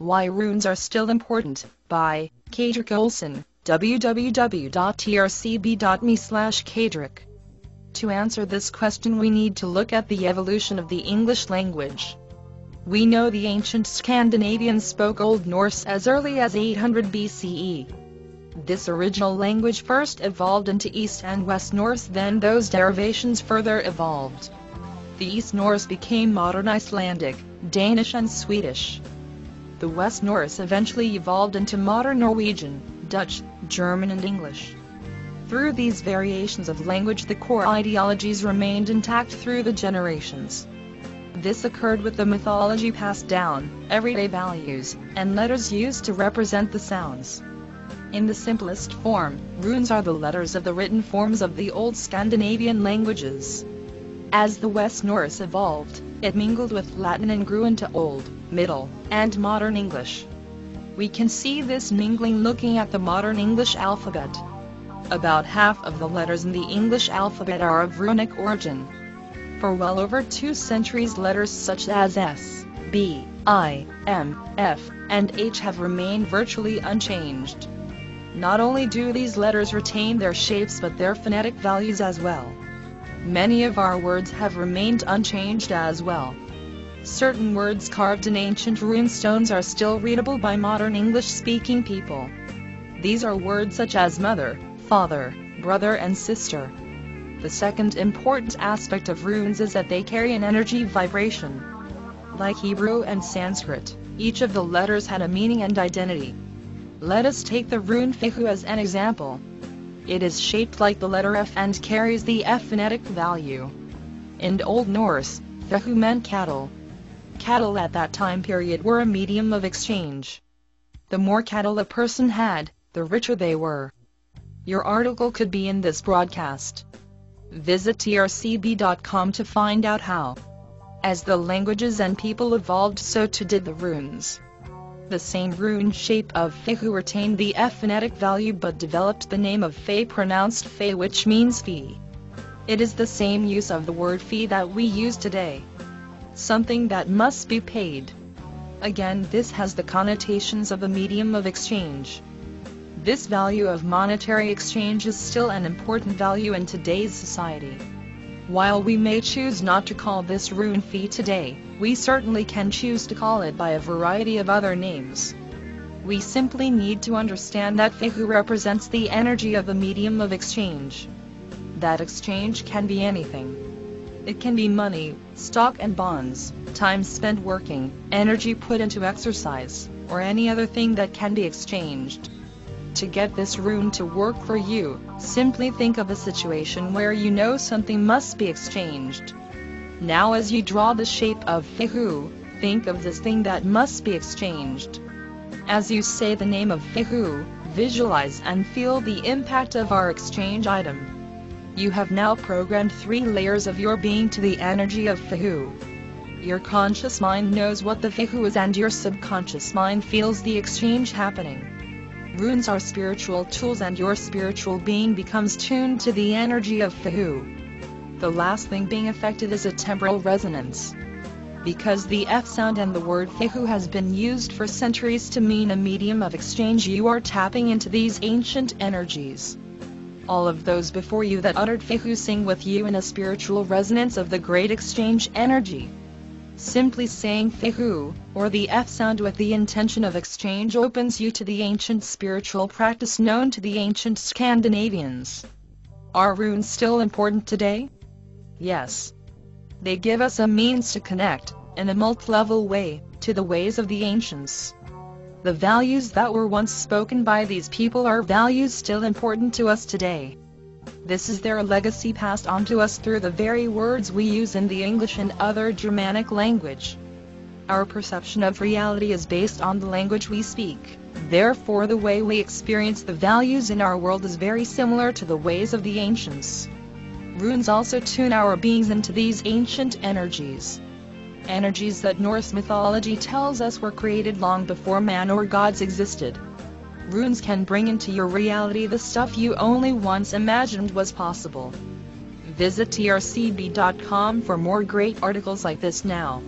Why Runes Are Still Important, by Kadrick Olson, www.trcb.me/Kadrick. To answer this question we need to look at the evolution of the English language. We know the ancient Scandinavians spoke Old Norse as early as 800 BCE. This original language first evolved into East and West Norse, then those derivations further evolved. The East Norse became modern Icelandic, Danish and Swedish. The West Norse eventually evolved into modern Norwegian, Dutch, German and English. Through these variations of language the core ideologies remained intact through the generations. This occurred with the mythology passed down, everyday values, and letters used to represent the sounds. In the simplest form, runes are the letters of the written forms of the old Scandinavian languages. As the West Norse evolved, it mingled with Latin and grew into Old, Middle, and Modern English. We can see this mingling looking at the modern English alphabet. About half of the letters in the English alphabet are of runic origin. For well over 2 centuries letters such as S, B, I, M, F, and H have remained virtually unchanged. Not only do these letters retain their shapes but their phonetic values as well. Many of our words have remained unchanged as well. Certain words carved in ancient rune stones are still readable by modern English-speaking people. These are words such as mother, father, brother and sister. The second important aspect of runes is that they carry an energy vibration. Like Hebrew and Sanskrit, each of the letters had a meaning and identity. Let us take the rune Fihu as an example. It is shaped like the letter F and carries the F phonetic value. In Old Norse, Fihu meant cattle. Cattle at that time period were a medium of exchange. The more cattle a person had, the richer they were. Your article could be in this broadcast. Visit trcb.com to find out how. As the languages and people evolved, so too did the runes. The same rune shape of Fihu retained the F phonetic value but developed the name of Fe, pronounced Fe, which means fee. It is the same use of the word fee that we use today. Something that must be paid. Again, this has the connotations of a medium of exchange. This value of monetary exchange is still an important value in today's society. While we may choose not to call this rune fee today, we certainly can choose to call it by a variety of other names. We simply need to understand that Fihu represents the energy of the medium of exchange. That exchange can be anything. It can be money, stock and bonds, time spent working, energy put into exercise, or any other thing that can be exchanged. To get this rune to work for you, simply think of a situation where you know something must be exchanged. Now as you draw the shape of Fihu, think of this thing that must be exchanged. As you say the name of Fihu, visualize and feel the impact of our exchange item. You have now programmed 3 layers of your being to the energy of Fihu. Your conscious mind knows what the Fihu is and your subconscious mind feels the exchange happening. Runes are spiritual tools and your spiritual being becomes tuned to the energy of Fihu. The last thing being affected is a temporal resonance. Because the F sound and the word Fihu has been used for centuries to mean a medium of exchange, you are tapping into these ancient energies. All of those before you that uttered Fihu sing with you in a spiritual resonance of the great exchange energy. Simply saying Fihu, or the F sound with the intention of exchange, opens you to the ancient spiritual practice known to the ancient Scandinavians. Are runes still important today? Yes. They give us a means to connect, in a multi-level way, to the ways of the ancients. The values that were once spoken by these people are values still important to us today. This is their legacy passed on to us through the very words we use in the English and other Germanic language. Our perception of reality is based on the language we speak, therefore the way we experience the values in our world is very similar to the ways of the ancients. Runes also tune our beings into these ancient energies. Energies that Norse mythology tells us were created long before man or gods existed. Runes can bring into your reality the stuff you only once imagined was possible. Visit trcb.com for more great articles like this now.